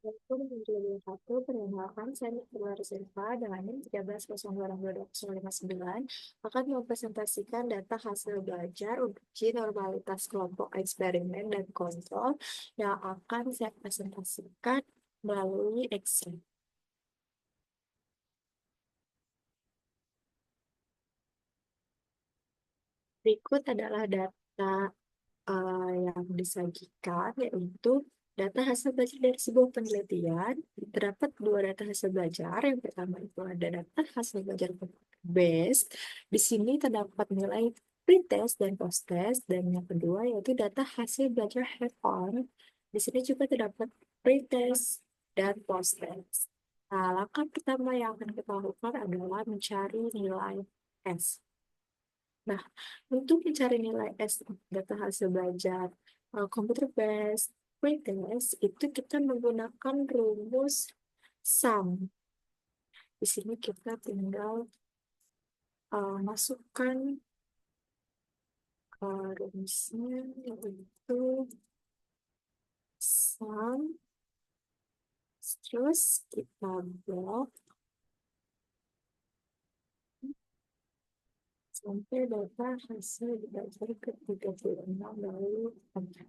2021 perkenalkan saya Nikola Reserva dengan NIM 13026259 akan mempresentasikan data hasil belajar uji normalitas kelompok eksperimen dan kontrol yang akan saya presentasikan melalui Excel. Berikut adalah data yang disajikan, yaitu data hasil belajar dari sebuah penelitian. Terdapat dua data hasil belajar. Yang pertama itu ada data hasil belajar base. Di sini terdapat nilai pretest dan post-test. Dan yang kedua yaitu data hasil belajar head-on. Di sini juga terdapat pretest dan post-test. Nah, langkah pertama yang akan kita lakukan adalah mencari nilai S. Nah, untuk mencari nilai S data hasil belajar computer based pretest itu kita menggunakan rumus sum. Di sini kita tinggal masukkan rumusnya yaitu sum, terus kita blok sampai data hasil belajar ke 36 lalu enter.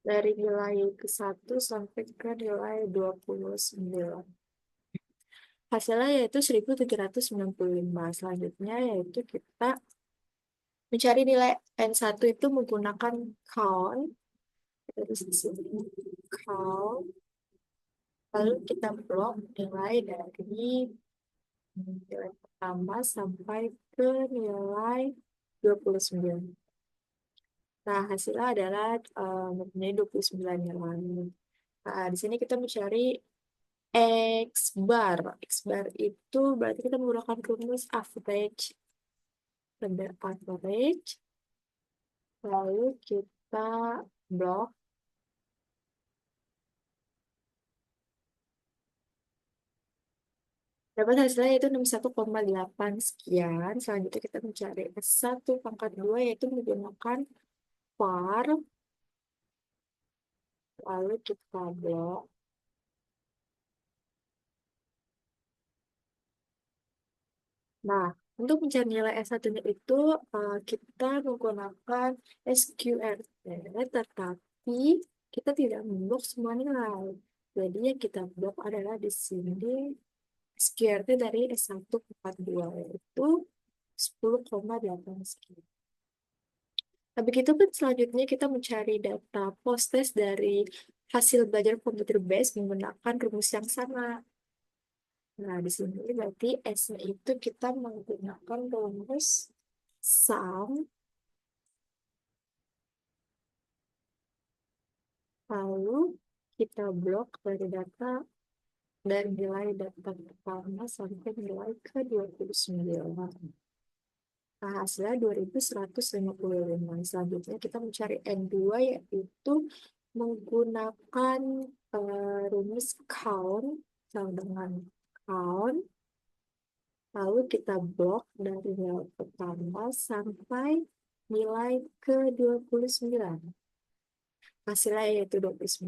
Dari nilai ke 1 sampai ke nilai 29. Hasilnya yaitu 1795. Selanjutnya yaitu kita mencari nilai N1 itu menggunakan count. Terus di sini count. Lalu kita blok nilai dari nilai pertama sampai ke nilai 29. Nah, hasilnya adalah mempunyai 29 nilai. Nah, di sini kita mencari X bar. X bar itu berarti kita menggunakan rumus average. Pada average. Lalu kita blok. Dapat hasilnya yaitu 61,8 sekian. Selanjutnya kita mencari S1 pangkat 2 yaitu menggunakan var. Lalu kita blok. Nah, untuk mencari nilai S1-nya itu kita menggunakan SQRT, tetapi kita tidak memblok semua nilai. Jadi yang kita blok adalah di sini SQRT dari S1 ke 42, yaitu 10,8 sekian. Nah, begitu kan selanjutnya kita mencari data post-test dari hasil belajar computer base menggunakan rumus yang sama. Nah, di sini berarti S-nya itu kita menggunakan rumus sum, lalu kita blok dari data dan nilai data pertama sampai nilai ke 29. Nah, hasilnya 2155. Selanjutnya kita mencari N2 yaitu menggunakan rumus count sama dengan count. Lalu kita blok dari nilai pertama sampai nilai ke 29. Hasilnya yaitu 29.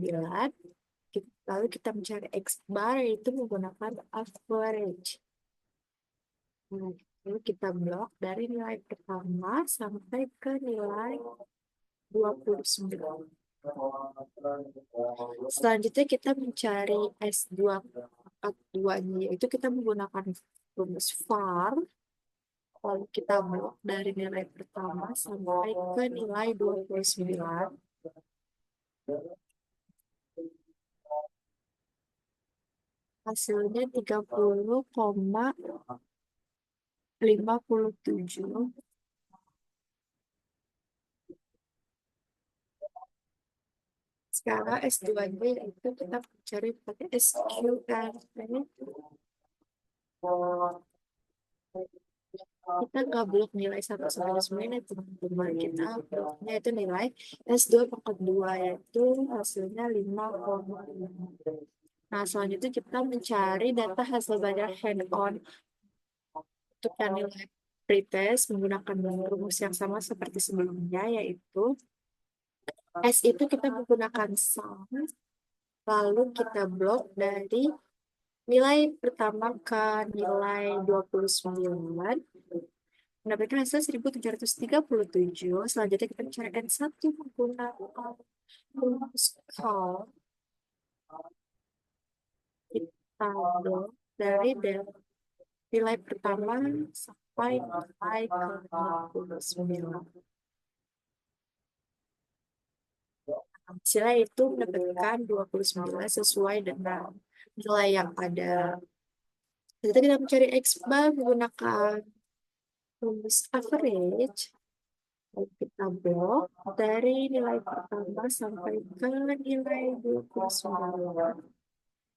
Lalu kita mencari X bar yaitu menggunakan average. Nah, lalu kita blok dari nilai pertama sampai ke nilai 29. Selanjutnya kita mencari S2 2-nya, yaitu kita menggunakan rumus var. Lalu kita blok dari nilai pertama sampai ke nilai 29. Hasilnya 30,57. Sekarang S2-nya yaitu kita cari pakai SQRT. Kita nggak blok nilai 1 sampai 9 ya teman-teman. Kita bloknya itu nilai S2 pangkat 2 yaitu hasilnya 5,5. Nah, selanjutnya kita mencari data hasil belajar hand-on untuk yang nilai pretest menggunakan rumus yang sama seperti sebelumnya, yaitu S itu kita menggunakan sum, lalu kita blok dari nilai pertama ke nilai 29, mendapatkan hasil 1737. Selanjutnya kita mencari N1 menggunakan rumus call. Kita blok dari nilai pertama sampai nilai ke 29. Hasilnya itu mendapatkan 29 sesuai dengan nilai yang ada. Jadi kita mencari X bar menggunakan rumus average. Lalu kita blok dari nilai pertama sampai ke nilai 29.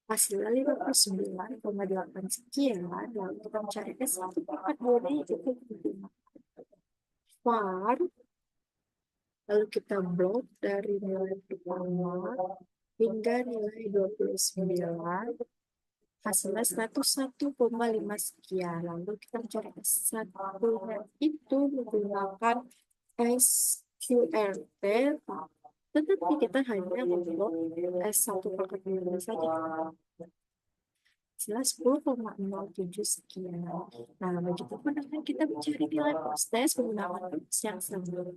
Hasilnya 59,8 sekian. Lalu kita mencari S1 pangkat 2 itu var. Lalu kita blok dari nilai pertama hingga nilai 29. Hasilnya 101,5 sekian. Lalu kita mencari S1 itu menggunakan SQRT, tetapi kita hanya memblok S1 pangkat 2 saja. Hasilnya 10,07 sekian. Nah, begitu pun akan kita mencari nilai post test menggunakan rumus yang sama.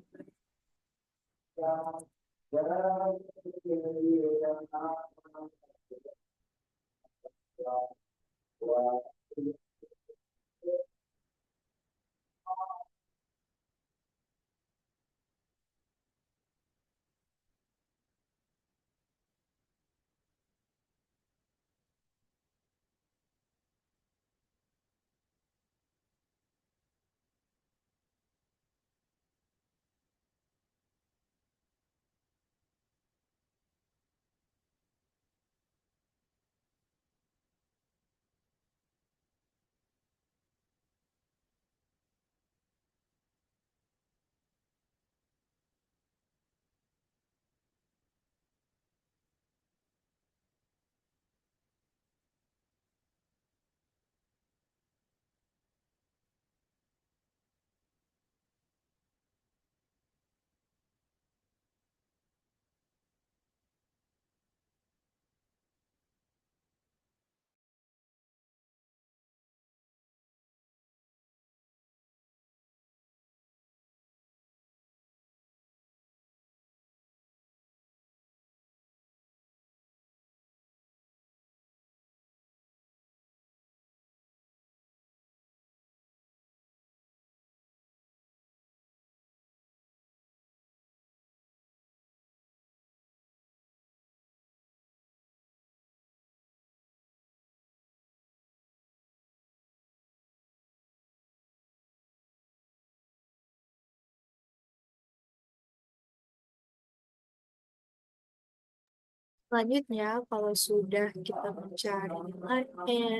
Selanjutnya, kalau sudah kita mencari nilai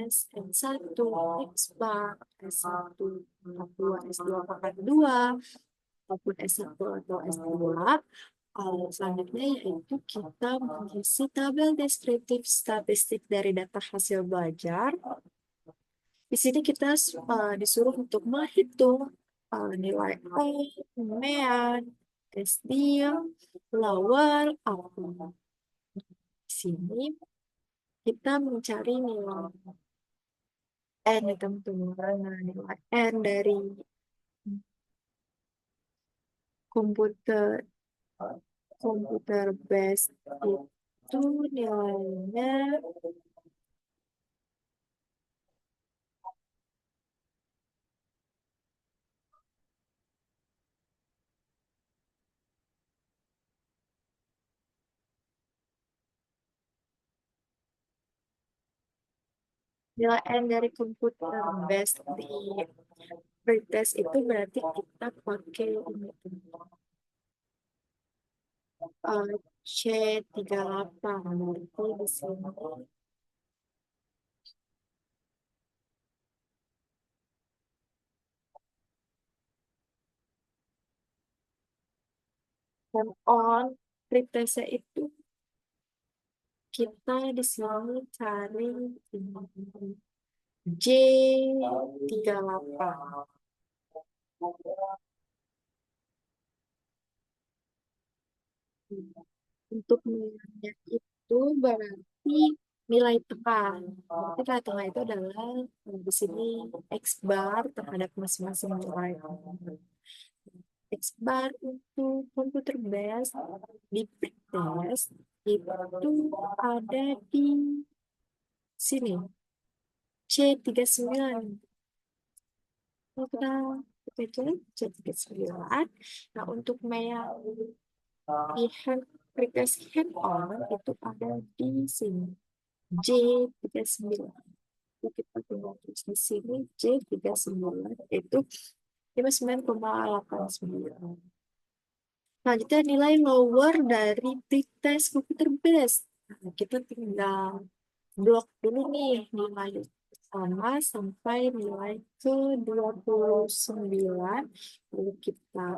S, N1, X bar, S1, S2, S2 pangkat 2, ataupun S1 atau S2, selanjutnya yaitu kita mengisi tabel deskriptif statistik dari data hasil belajar. Di sini kita disuruh untuk menghitung nilai A, mean, SDIA, lower, output. Di sini kita mencari nilai N ya teman-teman. Nah, nilai N dari komputer komputer based itu nilainya nilai N dari komputer based di pretest itu berarti kita pakai ini. C38 berarti di sini hand on pretest itu kita di sini cari J38. Untuk nilainya itu berarti nilai tengah. Berarti nilai tengah itu adalah di sini X bar terhadap masing-masing nilai. X bar untuk komputer base di pretest itu ada di sini C39. Kalau kita C39. Nah, untuk yang di hand pretest hand on itu ada di sini J39. Kita tinggal tulis di sini J39 itu 59,89. Selanjutnya nilai lower dari pretest computer base. Nah, kita tinggal blok dulu nih nilai pertama sampai nilai ke 29. Lalu kita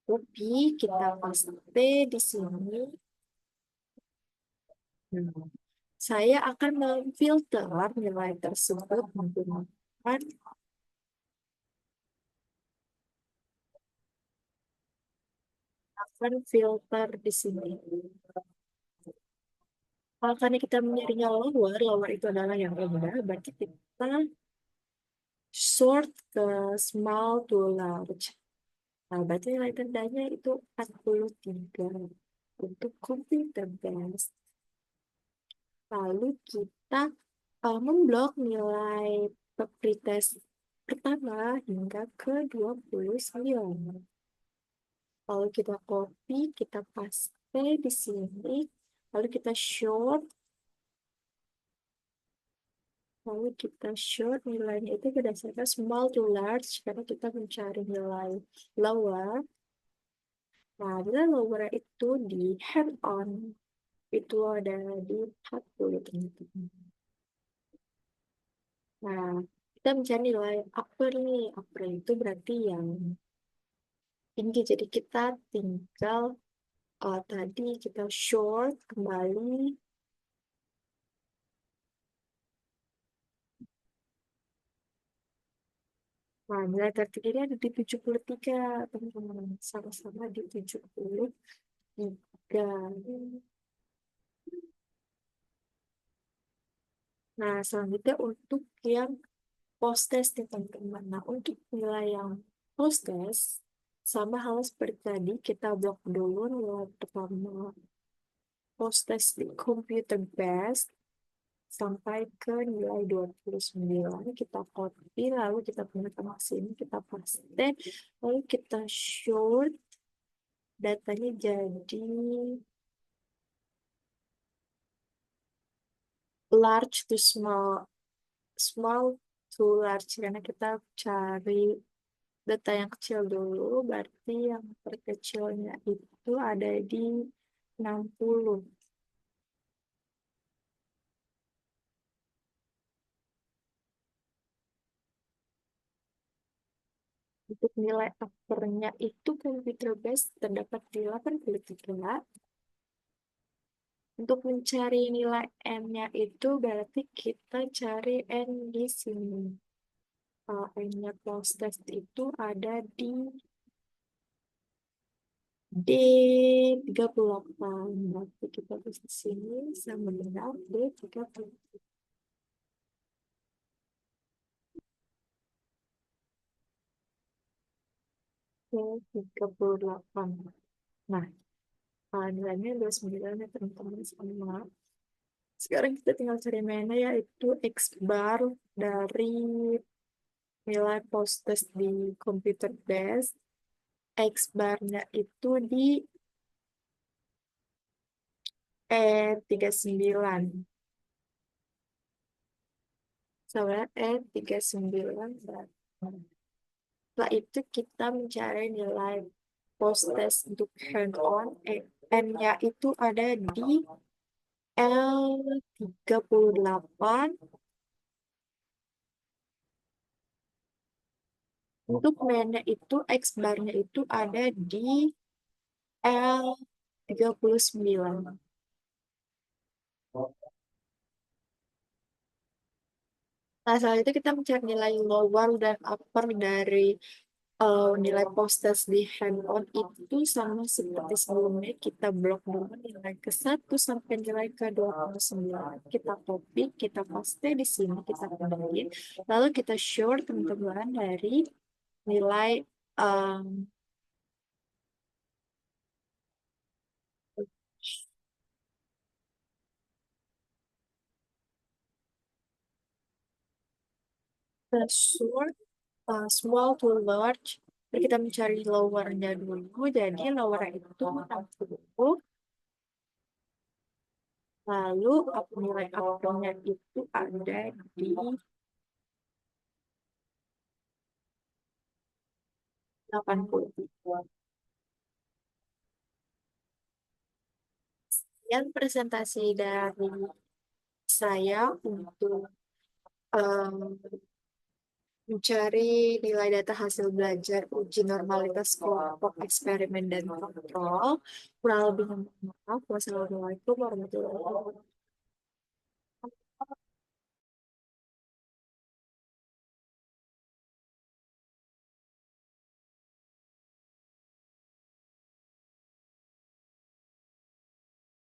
copy, kita paste di sini. Nah, saya akan memfilter nilai tersebut menggunakan filter di sini. Kalau karena kita mencarinya lower, lower itu adalah yang rendah, berarti kita sort ke small to large. Nah, berarti nilai rendahnya itu 43 untuk computer base. Lalu kita memblok nilai pretest pertama hingga ke 29. Lalu kita copy, kita paste di sini. Lalu kita short. Lalu kita short nilainya itu berdasarkan small to large karena kita mencari nilai lower. Nah, nilai lower itu di hand on itu ada di 40 teman-teman. Nah, kita mencari nilai upper nih. Upper itu berarti yang tinggi. Jadi kita tinggal tadi kita short kembali. Nah, nilai tertinggi ini ada di 73, teman-teman. Sama-sama di 73. Nah, selanjutnya untuk yang post test nih, teman-teman. Nah, untuk nilai yang post test, sama hal seperti tadi, kita blok dulu nilai pertama post test di computer base sampai ke nilai 29. Kita copy, lalu kita gunakan sini, kita paste, lalu kita short datanya jadi large to small, small to large karena kita cari data yang kecil dulu, berarti yang terkecilnya itu ada di 60. Untuk nilai uppernya itu computer base terdapat di 83. Untuk mencari nilai N-nya itu berarti kita cari N di sini. N-nya post test itu ada di D38. Berarti kita tulis di sini sama dengan D38. D38. Nah, nilainya 29 ya teman-teman semua. Sekarang kita tinggal cari mana yaitu X bar dari nilai post test di computer base. X barnya itu di E39. Sama E39. Setelah itu kita mencari nilai post test untuk hand on N-nya itu ada di L38. Untuk mainnya itu, X bar-nya itu ada di L39. Nah, setelah itu kita mencari nilai lower dan upper dari nilai postage di hand-on itu sama seperti sebelumnya. Kita blok dulu nilai ke 1 sampai nilai ke 29. Kita copy, kita paste di sini, kita kembangin. Lalu kita short teman-teman dari nilai um, short small to large. Jadi kita mencari lowernya dulu. Jadi lower itu 60. Lalu nilai uppernya itu ada di 80. Yang presentasi dari saya untuk em, mencari nilai data hasil belajar uji normalitas kelompok eksperimen dan kontrol. Kurang lebih mohon maaf. Wassalamualaikum warahmatullahi wabarakatuh.